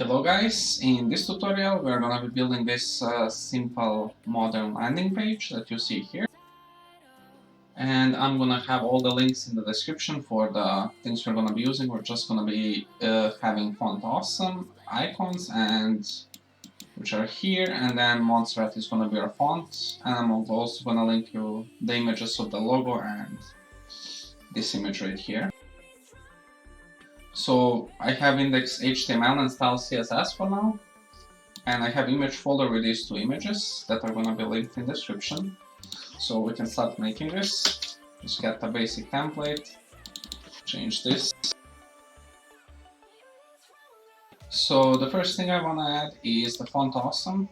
Hello guys, in this tutorial we're going to be building this simple modern landing page that you see here. And I'm going to have all the links in the description for the things we're going to be using. We're just going to be having font awesome icons and which are here, and then Montserrat is going to be our font, and I'm also going to link you the images of the logo and this image right here. So I have index HTML and style CSS for now, and I have image folder with these two images that are going to be linked in the description. So we can start making this. Just get the basic template, change this. So the first thing I want to add is the font awesome.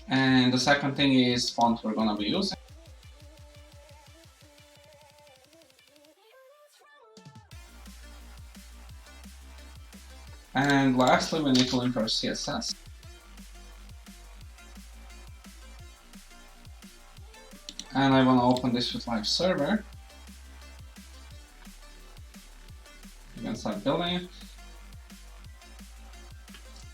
And the second thing is font we're going to be using. And lastly, we need to link our CSS. And I want to open this with live server. You can start building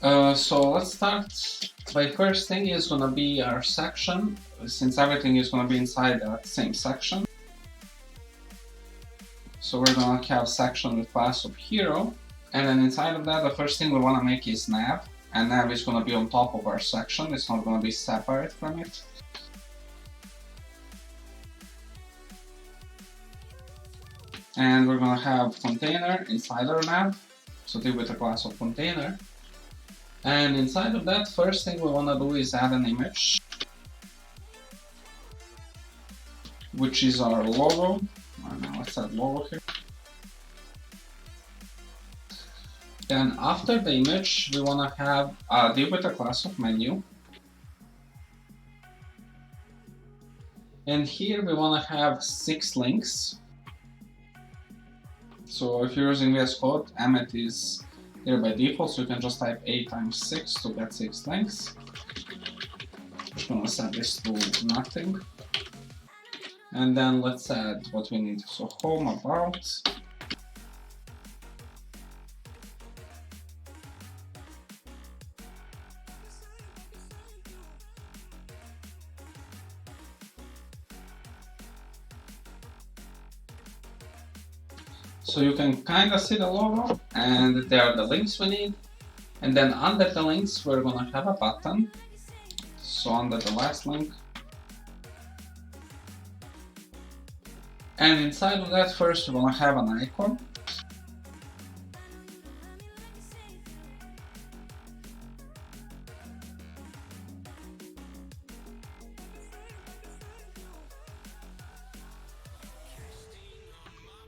it. So let's start. My first thing is going to be our section, since everything is going to be inside that same section. So we're going to have section with class of hero, and then inside of that, the first thing we want to make is nav, and nav is going to be on top of our section. It's not going to be separate from it. And we're going to have container inside our nav, so deal with the class of container. And inside of that, first thing we want to do is add an image, which is our logo. Now let's add logo here. Then after the image, we want to have deal with the class of menu. And here we want to have 6 links. So if you're using VS Code, Emmet is here by default, so you can just type 8 times 6 to get 6 links. Just gonna set this to nothing. And then let's add what we need. So home, about. So you can kind of see the logo, and there are the links we need. And then under the links, we're going to have a button. So under the last link. And inside of that, first we're going to have an icon.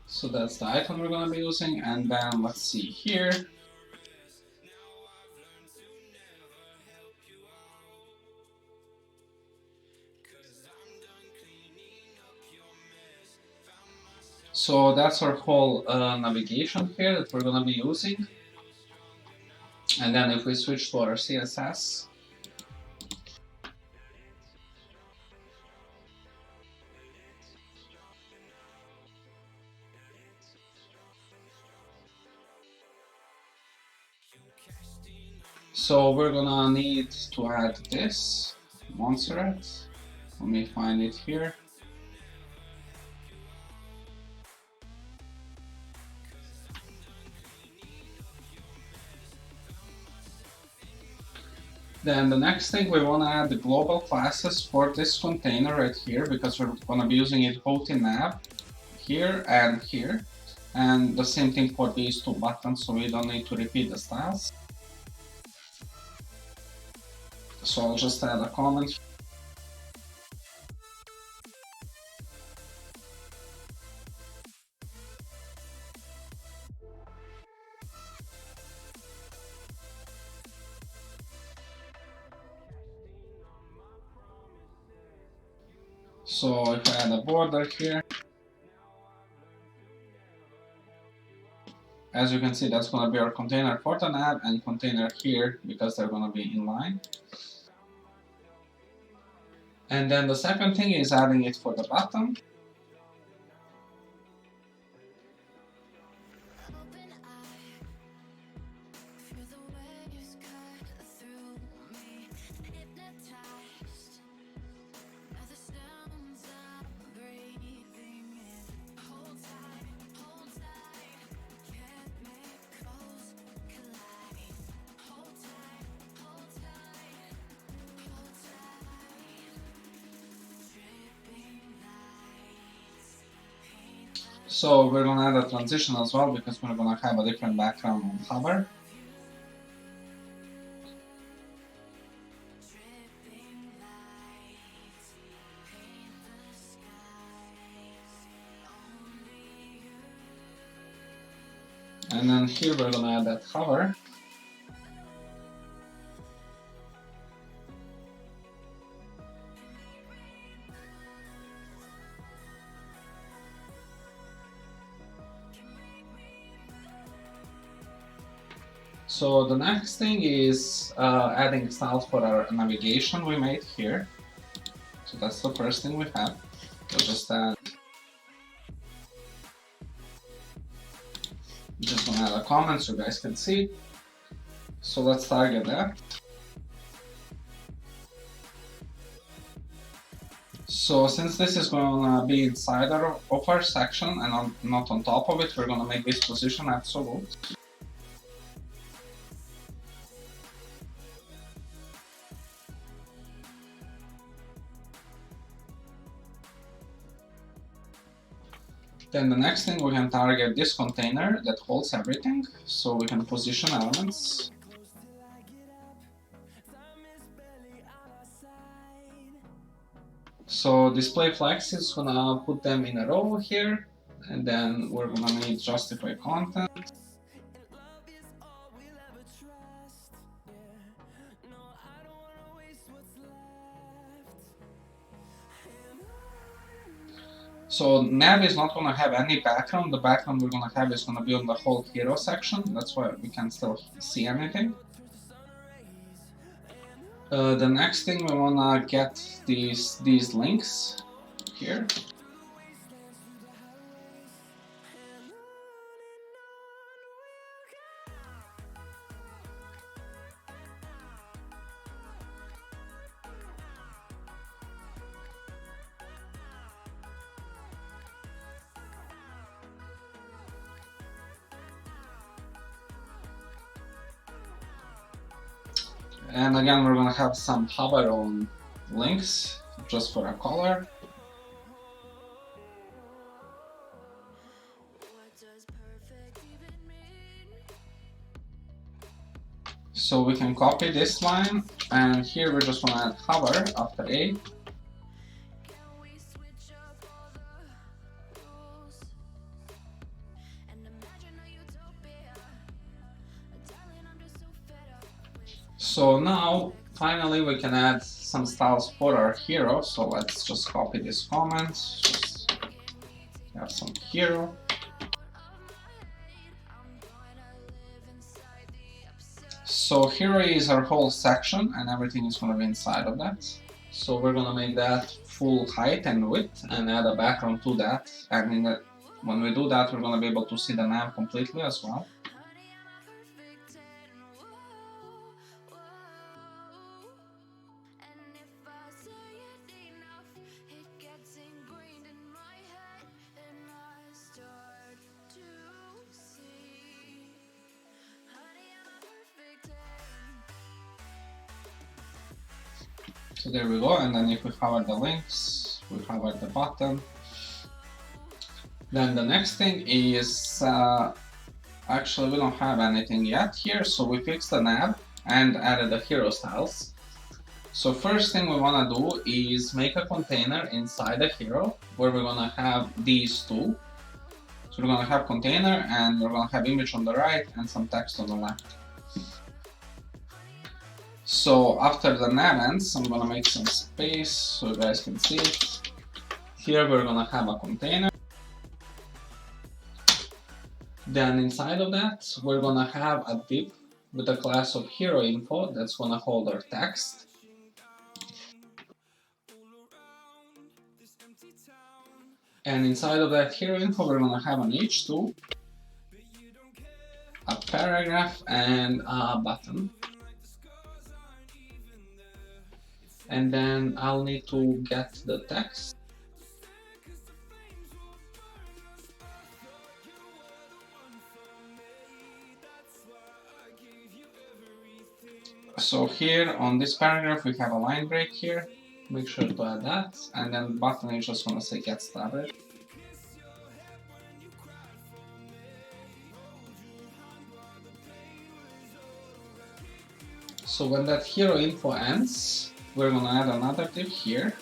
So that's the icon we're going to be using, and then let's see here. So that's our whole navigation here that we're going to be using. And then if we switch to our CSS, so we're gonna need to add this Montserrat. Let me find it here. Then the next thing, we want to add the global classes for this container right here, because we're going to be using it both in nav here and here. And the same thing for these two buttons, so we don't need to repeat the styles. So I'll just add a comment. So if I add a border here, as you can see, that's going to be our container for the nav and container here, because they're going to be in line. And then the second thing is adding it for the bottom. So we're gonna add a transition as well because we're gonna have a different background on hover. And then here we're gonna add that hover. So the next thing is adding styles for our navigation we made here. So that's the first thing we have. We'll just gonna add a comment so you guys can see. So let's target that. So since this is going to be inside of our section and not on top of it, we're going to make this position absolute. Then the next thing, we can target this container that holds everything, so we can position elements. So display flex is gonna put them in a row here, and then we're gonna need justify content. So nav is not gonna have any background. The background we're gonna have is gonna be on the whole hero section. That's why we can still see anything. The next thing, we wanna get these links here. And again, we're gonna have some hover on links just for a color. So we can copy this line, and here we're just gonna add hover after A. So now, finally, we can add some styles for our hero. So let's just copy this comment, just have some hero. So hero is our whole section, and everything is going to be inside of that. So we're going to make that full height and width, and add a background to that. And when we do that, we're going to be able to see the nav completely as well. So there we go, and then if we hover the links, we hover the button. Then the next thing is, actually we don't have anything yet here, so we fixed the nav and added the hero styles. So first thing we want to do is make a container inside the hero where we're going to have these two. So we're going to have container, and we're going to have image on the right and some text on the left. So after the nav ends, I'm gonna make some space so you guys can see it. Here we're gonna have a container. Then inside of that, we're gonna have a div with a class of hero info that's gonna hold our text. And inside of that hero info, we're gonna have an H2, a paragraph, and a button. And then I'll need to get the text. So here on this paragraph, we have a line break here. Make sure to add that. And then the button is just gonna say get started. So when that hero info ends, we're gonna add another div here.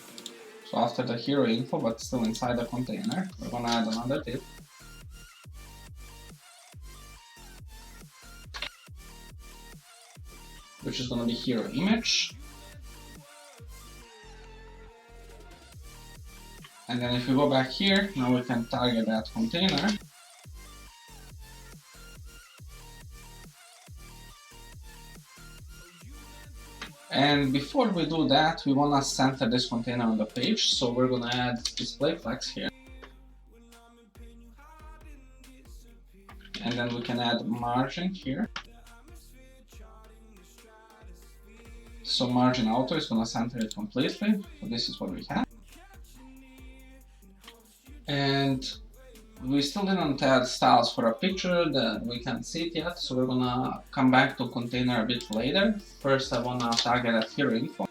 So after the hero info, but still inside the container, we're gonna add another div. Which is gonna be hero image. And then if we go back here, now we can target that container. And before we do that, we want to center this container on the page, so we're going to add display flex here. And then we can add margin here. So margin auto is going to center it completely. So this is what we have. And we still didn't add styles for a picture that we can't see it yet, so we're gonna come back to container a bit later. First, I wanna target that hero info.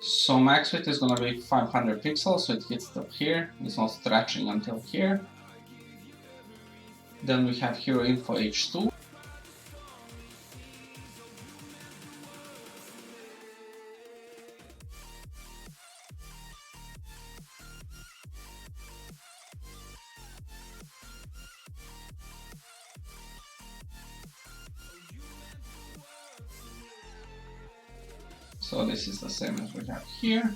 So max width is gonna be 500 pixels, so it hits up here. It's not stretching until here. Then we have hero info H2. So this is the same as we have here.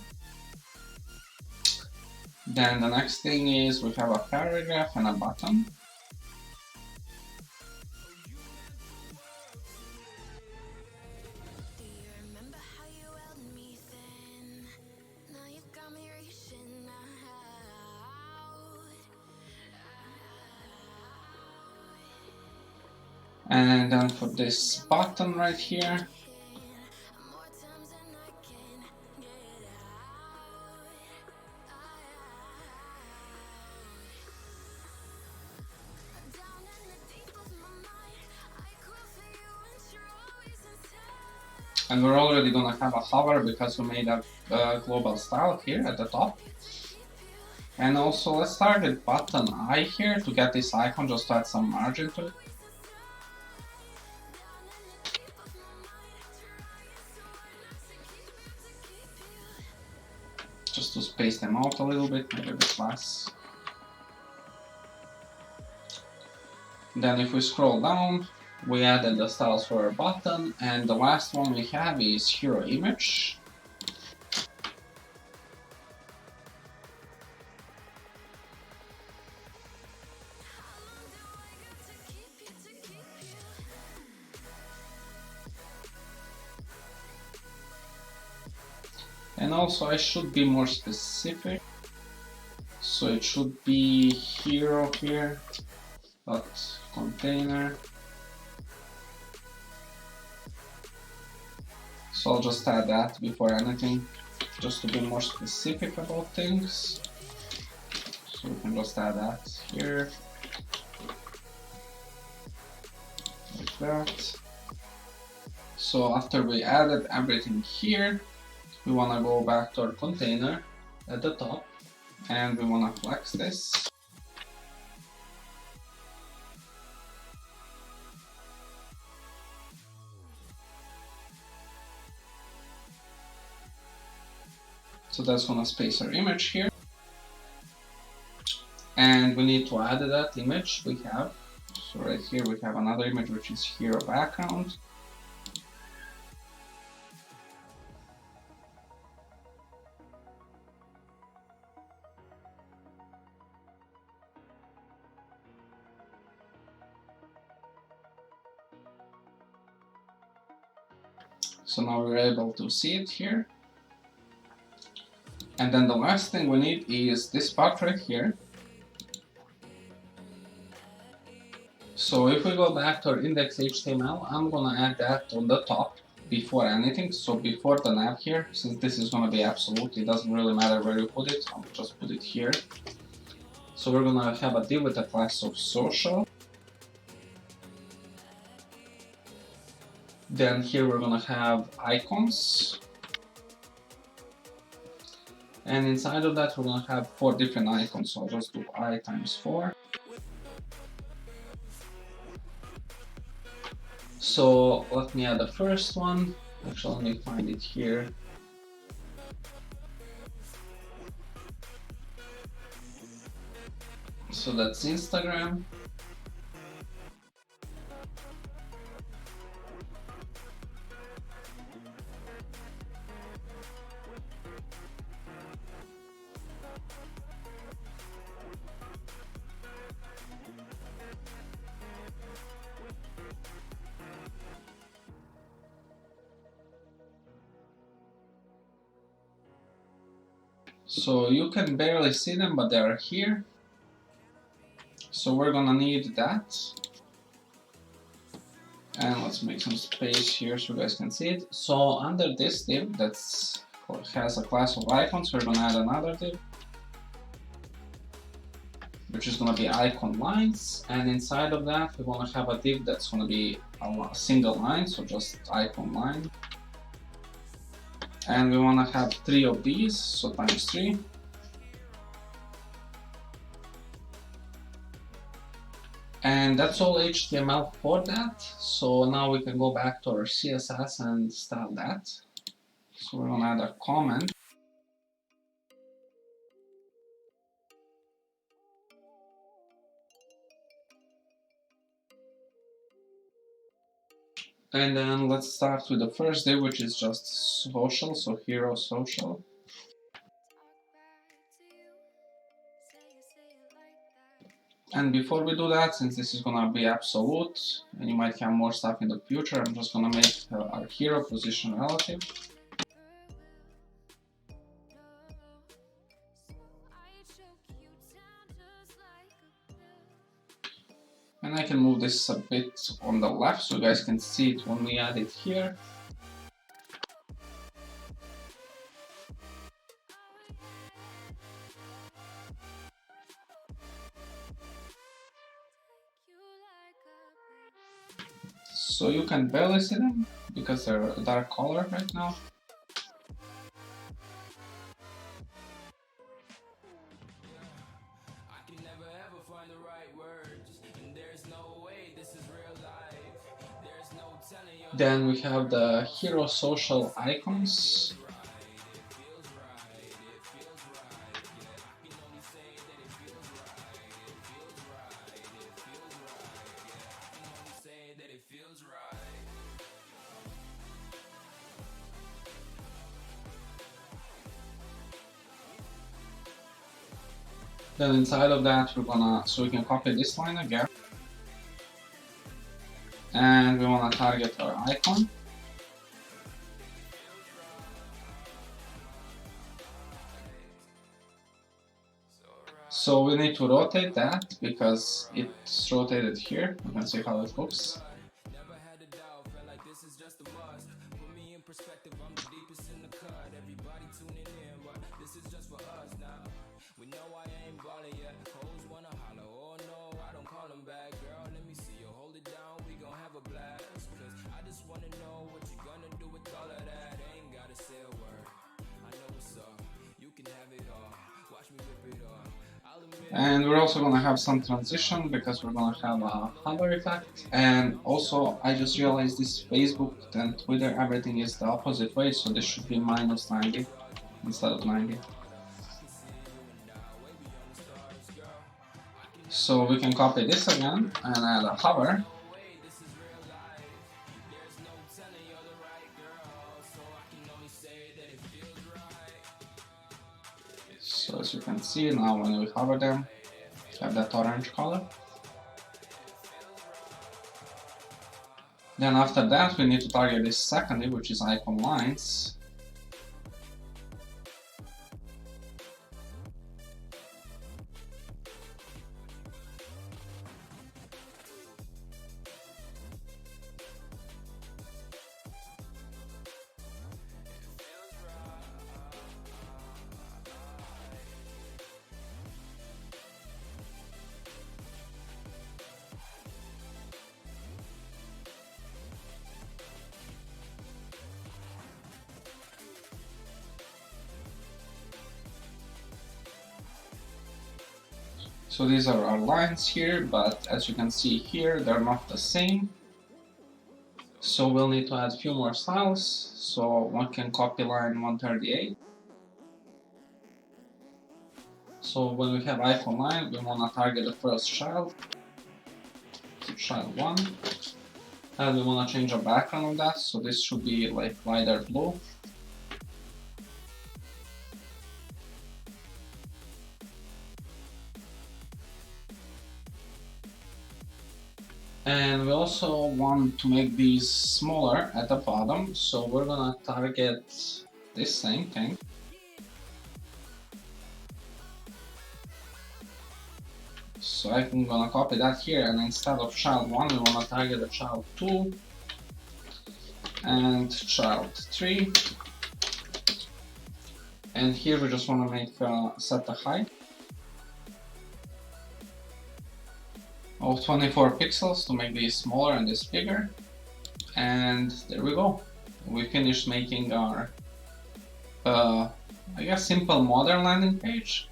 Then the next thing is we have a paragraph and a button. And then for this button right here, and we're already gonna have a hover because we made a global style here at the top. And also let's target button I here to get this icon, just to add some margin to it. Just to space them out a little bit, maybe a bit less. Then if we scroll down, we added the styles for our button, and the last one we have is hero image. And also I should be more specific, so it should be hero here, but container. So I'll just add that before anything, just to be more specific about things. So we can just add that here, like that. So after we added everything here, we want to go back to our container at the top, and we want to flex this. So that's going to space our image here. And we need to add that image we have. So right here we have another image which is hero background. So now we're able to see it here. And then the last thing we need is this part right here. So if we go back to our index HTML, I'm gonna add that on the top before anything. So before the nav here, since this is gonna be absolute, it doesn't really matter where you put it. I'll just put it here. So we're gonna have a div with a class of social. Then here we're gonna have icons. And inside of that, we're gonna have 4 different icons. So I'll just do I times 4. So let me add the first one. Actually, let me find it here. So that's Instagram. So you can barely see them, but they are here. So we're gonna need that. And let's make some space here so you guys can see it. So under this div that has a class of icons, we're gonna add another div, which is gonna be icon lines. And inside of that, we wanna have a div that's gonna be a single line, so just icon line. And we wanna have 3 of these, so times 3. And that's all HTML for that. So now we can go back to our CSS and style that. So we're gonna add a comment. And then let's start with the first div, which is just social, so hero social. And before we do that, since this is gonna be absolute, and you might have more stuff in the future, I'm just gonna make our hero position relative. And I can move this a bit on the left so you guys can see it when we add it here. So you can barely see them because they're a dark color right now. Then we have the hero social icons. Then inside of that, we're gonna, so we can copy this line again. And we wanna target our icon. So we need to rotate that because it's rotated here. You can see how it looks. And we're also gonna have some transition because we're gonna have a hover effect. And also, I just realized this Facebook and Twitter, everything is the opposite way, so this should be minus 90 instead of 90. So we can copy this again and add a hover. So as you can see now, when we hover them, have that orange color. Then after that, we need to target this secondary, which is icon lines. So these are our lines here, but as you can see here, they're not the same. So we'll need to add a few more styles. So one can copy line 138. So when we have icon line, we want to target the first child, child 1. And we want to change the background of that, so this should be like lighter blue. And we also want to make these smaller at the bottom, so we're gonna target this same thing. So I'm gonna copy that here, and instead of child 1, we wanna target the child 2 and child 3. And here we just wanna make set the height of 24 pixels to make these smaller and this bigger. And there we go. We finished making our, I guess, simple modern landing page.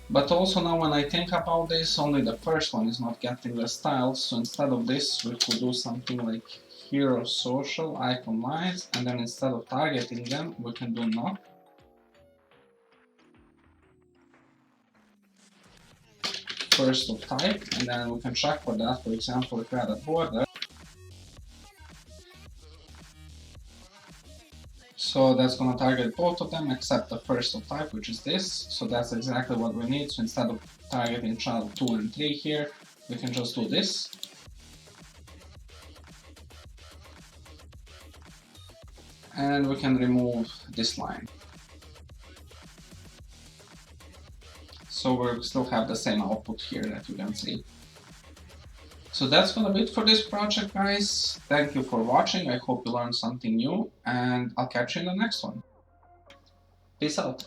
But also now when I think about this, only the first one is not getting the styles. So instead of this, we could do something like hero social icon lines, and then instead of targeting them, we can do not. First of type, and then we can check for that. For example, if we add a border, so that's going to target both of them except the first of type, which is this. So that's exactly what we need. So instead of targeting child 2 and 3 here, we can just do this. And we can remove this line. So we still have the same output here that you can see. So that's gonna be it for this project, guys. Thank you for watching. I hope you learned something new, and I'll catch you in the next one. Peace out.